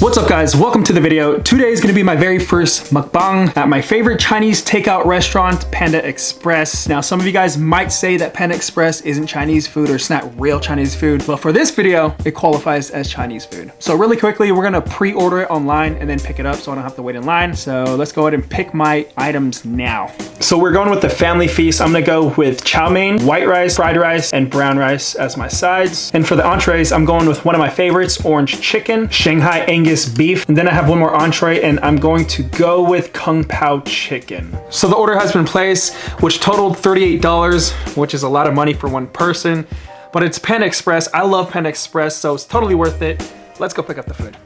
What's up guys, welcome to the video. Today is gonna be my very first mukbang at my favorite Chinese takeout restaurant, Panda Express. Now some of you guys might say that Panda Express isn't Chinese food or it's not real Chinese food, but for this video, it qualifies as Chinese food. So really quickly, we're gonna pre-order it online and then pick it up so I don't have to wait in line. So let's go ahead and pick my items now. So we're going with the family feast. I'm gonna go with chow mein, white rice, fried rice, and brown rice as my sides. And for the entrees, I'm going with one of my favorites, orange chicken, Shanghai Angus beef, and then I have one more entree and I'm going to go with Kung Pao chicken. So the order has been placed, which totaled $38, which is a lot of money for one person, but it's Panda Express. I love Panda Express, so it's totally worth it. Let's go pick up the food.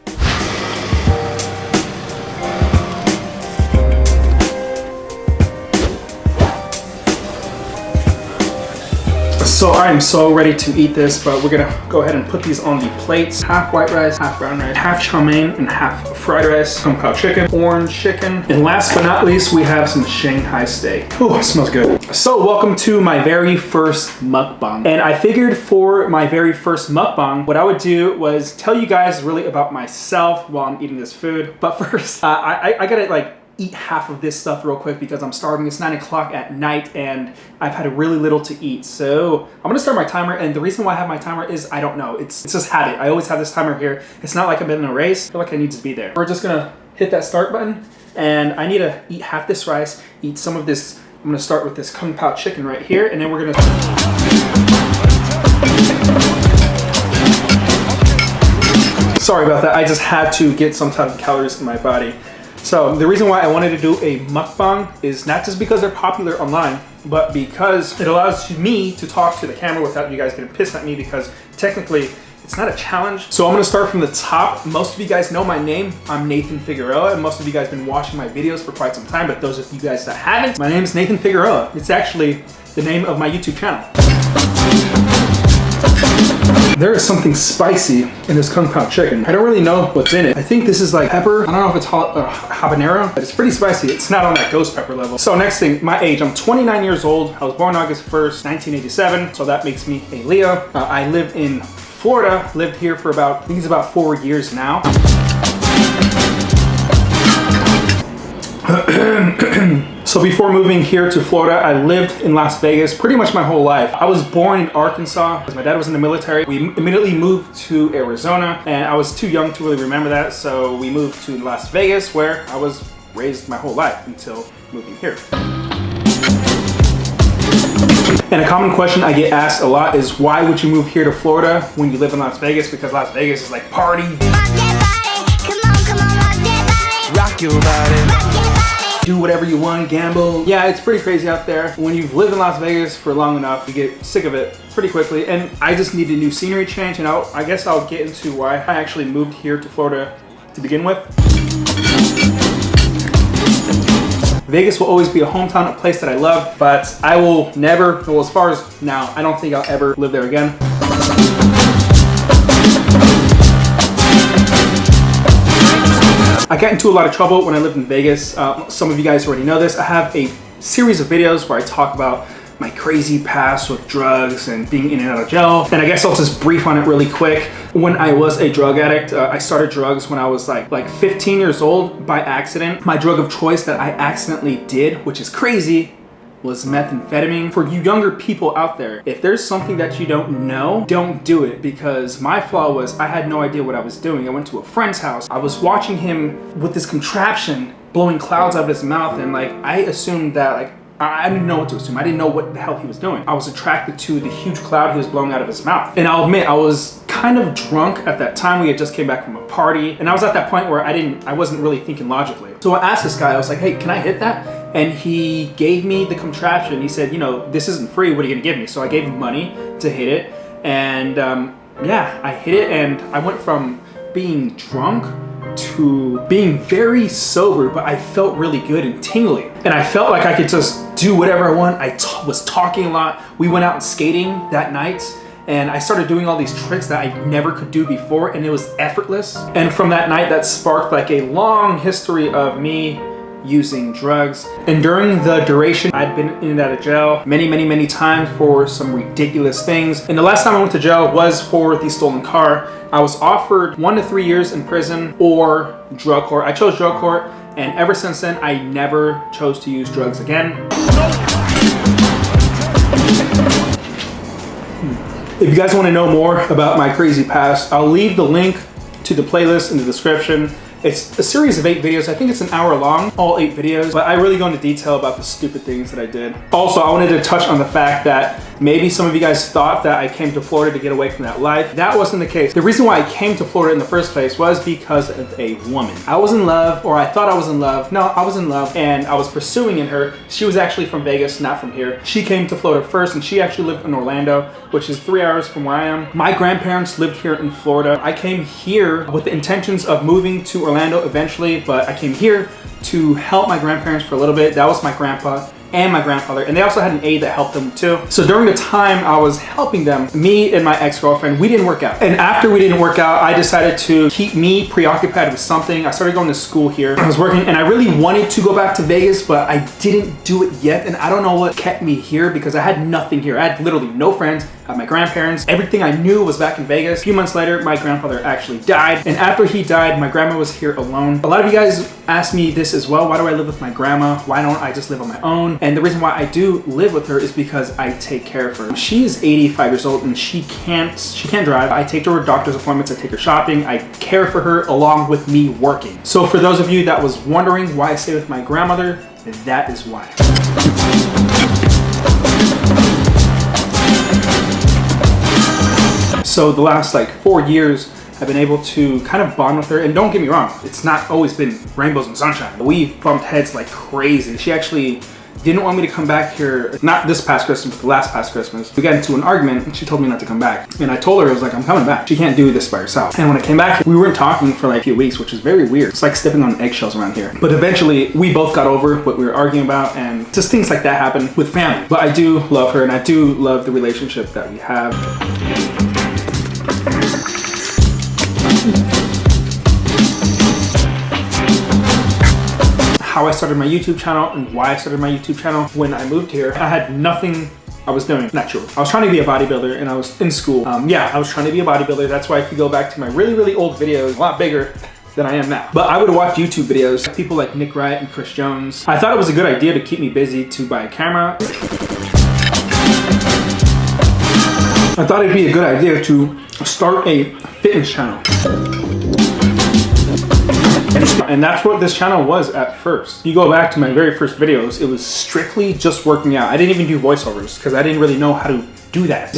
So I'm so ready to eat this, but we're gonna go ahead and put these on the plates. Half white rice, half brown rice, half chow mein, and half fried rice, Kung Pao chicken, orange chicken, and last but not least, we have some Shanghai steak. Oh, it smells good. So welcome to my very first mukbang. And I figured for my very first mukbang, what I would do was tell you guys really about myself while I'm eating this food. But first, I gotta eat half of this stuff real quick because I'm starving. It's 9 o'clock at night and I've had really little to eat. So I'm gonna start my timer, and the reason why I have my timer is I don't know. It's just habit. I always have this timer here. It's not like I'm in a race. I feel like I need to be there. We're just gonna hit that start button and I need to eat half this rice, eat some of this. I'm gonna start with this Kung Pao chicken right here, and then we're gonna... Sorry about that. I just had to get some type of calories in my body. So the reason why I wanted to do a mukbang is not just because they're popular online, but because it allows me to talk to the camera without you guys getting pissed at me, because technically it's not a challenge. So I'm gonna start from the top. Most of you guys know my name. I'm Nathan Figueroa, and most of you guys have been watching my videos for quite some time, but those of you guys that haven't, my name is Nathan Figueroa. It's actually the name of my YouTube channel. There is something spicy in this Kung Pao chicken. I don't really know what's in it. I think this is like pepper. I don't know if it's habanero, but it's pretty spicy. It's not on that ghost pepper level. So next thing, my age. I'm 29 years old. I was born August 1st, 1987. So that makes me a Leo. I live in Florida. Lived here for about, I think it's about 4 years now. So before moving here to Florida, I lived in Las Vegas pretty much my whole life. I was born in Arkansas because my dad was in the military. We immediately moved to Arizona, and I was too young to really remember that. So we moved to Las Vegas, where I was raised my whole life until moving here. And a common question I get asked a lot is, why would you move here to Florida when you live in Las Vegas? Because Las Vegas is like party. Rock your body. Do whatever you want, gamble. Yeah, it's pretty crazy out there. When you've lived in Las Vegas for long enough, you get sick of it pretty quickly. And I just need a new scenery change, and I guess I'll get into why I actually moved here to Florida to begin with. Vegas will always be a hometown, a place that I love, but I will never, well, as far as now, I don't think I'll ever live there again. I got into a lot of trouble when I lived in Vegas. Some of you guys already know this. I have a series of videos where I talk about my crazy past with drugs and being in and out of jail. And I guess I'll just brief on it really quick. When I was a drug addict, I started drugs when I was like 15 years old by accident. My drug of choice that I accidentally did, which is crazy, was methamphetamine. For you younger people out there, if there's something that you don't know, don't do it, because my flaw was I had no idea what I was doing. I went to a friend's house. I was watching him with this contraption blowing clouds out of his mouth, and I assumed that I didn't know what to assume. I didn't know what the hell he was doing. I was attracted to the huge cloud he was blowing out of his mouth. And I'll admit, I was kind of drunk at that time. We had just came back from a party, and I was at that point where I wasn't really thinking logically. So I asked this guy, I was like, hey, can I hit that? And he gave me the contraption. He said, you know, this isn't free, what are you gonna give me? So I gave him money to hit it, and yeah, I hit it, and I went from being drunk to being very sober, but I felt really good and tingly. And I felt like I could just do whatever I want. I was talking a lot. We went out skating that night, and I started doing all these tricks that I never could do before, and it was effortless. And from that night, that sparked like a long history of me using drugs. And during the duration, I'd been in and out of jail many times for some ridiculous things. And the last time I went to jail was for the stolen car. I was offered 1 to 3 years in prison or drug court. I chose drug court, and ever since then, I never chose to use drugs again. If you guys want to know more about my crazy past, I'll leave the link to the playlist in the description. It's a series of 8 videos. I think it's an hour long, all 8 videos, but I really go into detail about the stupid things that I did. Also, I wanted to touch on the fact that maybe some of you guys thought that I came to Florida to get away from that life. That wasn't the case. The reason why I came to Florida in the first place was because of a woman. I was in love, or I thought I was in love. No, I was in love, and I was pursuing in her. She was actually from Vegas, not from here. She came to Florida first, and she actually lived in Orlando, which is 3 hours from where I am. My grandparents lived here in Florida. I came here with the intentions of moving to Orlando eventually, but I came here to help my grandparents for a little bit. That was my grandpa and my grandfather, and they also had an aide that helped them too. So during the time I was helping them, me and my ex-girlfriend, we didn't work out. And after we didn't work out, I decided to keep me preoccupied with something. I started going to school here. I was working, and I really wanted to go back to Vegas, but I didn't do it yet. And I don't know what kept me here, because I had nothing here. I had literally no friends. I had my grandparents. Everything I knew was back in Vegas. A few months later, my grandfather actually died. And after he died, my grandma was here alone. A lot of you guys ask me this as well. Why do I live with my grandma? Why don't I just live on my own? And the reason why I do live with her is because I take care of her. She is 85 years old and she can't drive. I take her to doctor's appointments. I take her shopping. I care for her along with me working. So for those of you that was wondering why I stay with my grandmother, that is why. So the last like 4 years, I've been able to kind of bond with her. And don't get me wrong, it's not always been rainbows and sunshine. We've bumped heads like crazy. She actually didn't want me to come back here, not this past Christmas, but the last past Christmas. We got into an argument and she told me not to come back. And I told her, I was like, I'm coming back. She can't do this by herself. And when I came back, we weren't talking for like a few weeks, which is very weird. It's like stepping on eggshells around here. But eventually we both got over what we were arguing about, and just things like that happen with family. But I do love her, and I do love the relationship that we have. How I started my YouTube channel and why I started my YouTube channel. When I moved here, I had nothing I was doing. Not true. I was trying to be a bodybuilder and I was in school. Yeah, I was trying to be a bodybuilder. That's why if you go back to my really old videos, a lot bigger than I am now. But I would watch YouTube videos, people like Nick Riot and Chris Jones. I thought it was a good idea to keep me busy to buy a camera. I thought it'd be a good idea to start a fitness channel. And that's what this channel was at first. You go back to my very first videos, it was strictly just working out. I didn't even do voiceovers because I didn't really know how to do that.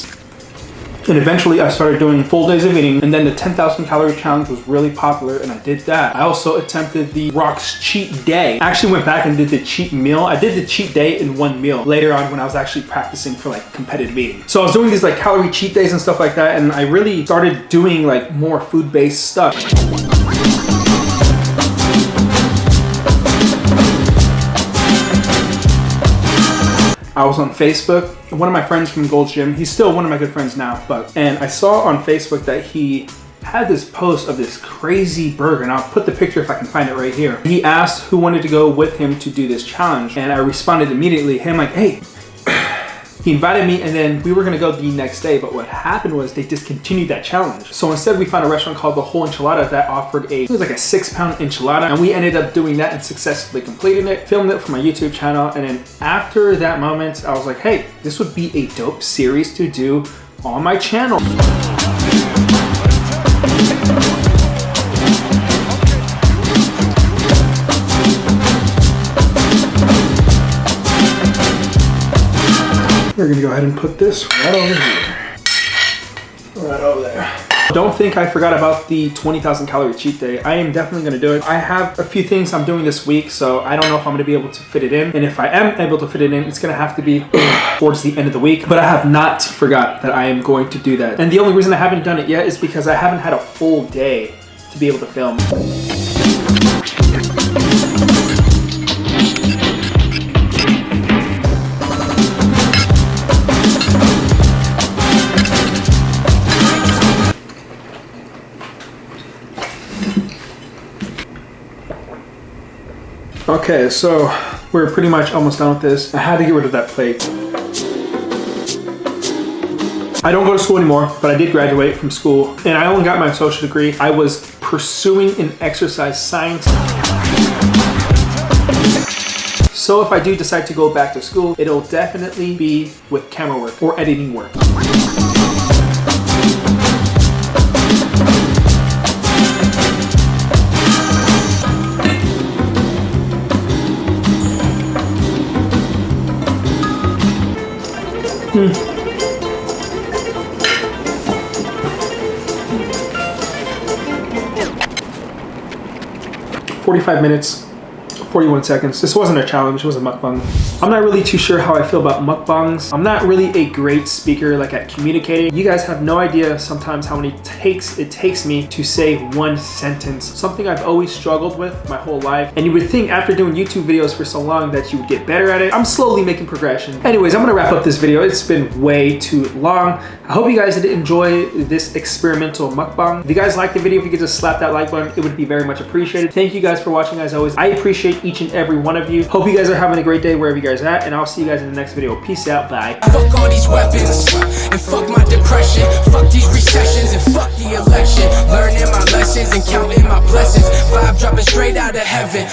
And eventually I started doing full days of eating, and then the 10,000 calorie challenge was really popular and I did that. I also attempted the Rock's cheat day. I actually went back and did the cheat meal. I did the cheat day in one meal later on when I was actually practicing for like competitive eating. So I was doing these like calorie cheat days and stuff like that, and I really started doing like more food-based stuff. I was on Facebook. One of my friends from Gold's Gym, he's still one of my good friends now, and I saw on Facebook that he had this post of this crazy burger, and I'll put the picture if I can find it right here. He asked who wanted to go with him to do this challenge, and I responded immediately, him like, hey. He invited me, and then we were gonna go the next day, but what happened was they discontinued that challenge. So instead we found a restaurant called The Whole Enchilada that offered it was like a 6-pound enchilada, and we ended up doing that and successfully completing it, filmed it for my YouTube channel. And then after that moment, I was like, hey, this would be a dope series to do on my channel. We're gonna go ahead and put this right over here. Right over there. Don't think I forgot about the 20,000 calorie cheat day. I am definitely gonna do it. I have a few things I'm doing this week, so I don't know if I'm gonna be able to fit it in. And if I am able to fit it in, it's gonna have to be towards the end of the week. But I have not forgot that I am going to do that. And the only reason I haven't done it yet is because I haven't had a full day to be able to film. Okay, so we're pretty much almost done with this. I had to get rid of that plate. I don't go to school anymore, but I did graduate from school and I only got my associate degree. I was pursuing an exercise science. So if I do decide to go back to school, it'll definitely be with camera work or editing work. Hmm. 45 minutes, 41 seconds. This wasn't a challenge, it was a mukbang. I'm not really too sure how I feel about mukbangs. I'm not really a great speaker like at communicating. You guys have no idea sometimes how many takes it takes me to say one sentence. Something I've always struggled with my whole life. And you would think after doing YouTube videos for so long that you would get better at it. I'm slowly making progression. Anyways, I'm gonna wrap up this video. It's been way too long. I hope you guys did enjoy this experimental mukbang. If you guys liked the video, if you could just slap that like button, it would be very much appreciated. Thank you guys for watching as always. I appreciate each and every one of you. Hope you guys are having a great day wherever you guys are at, and I'll see you guys in the next video. Peace out, bye. Fuck all these weapons, and fuck my depression, fuck these recessions, and fuck the election. Learning my lessons and counting my blessings. Vibe dropping straight out of heaven.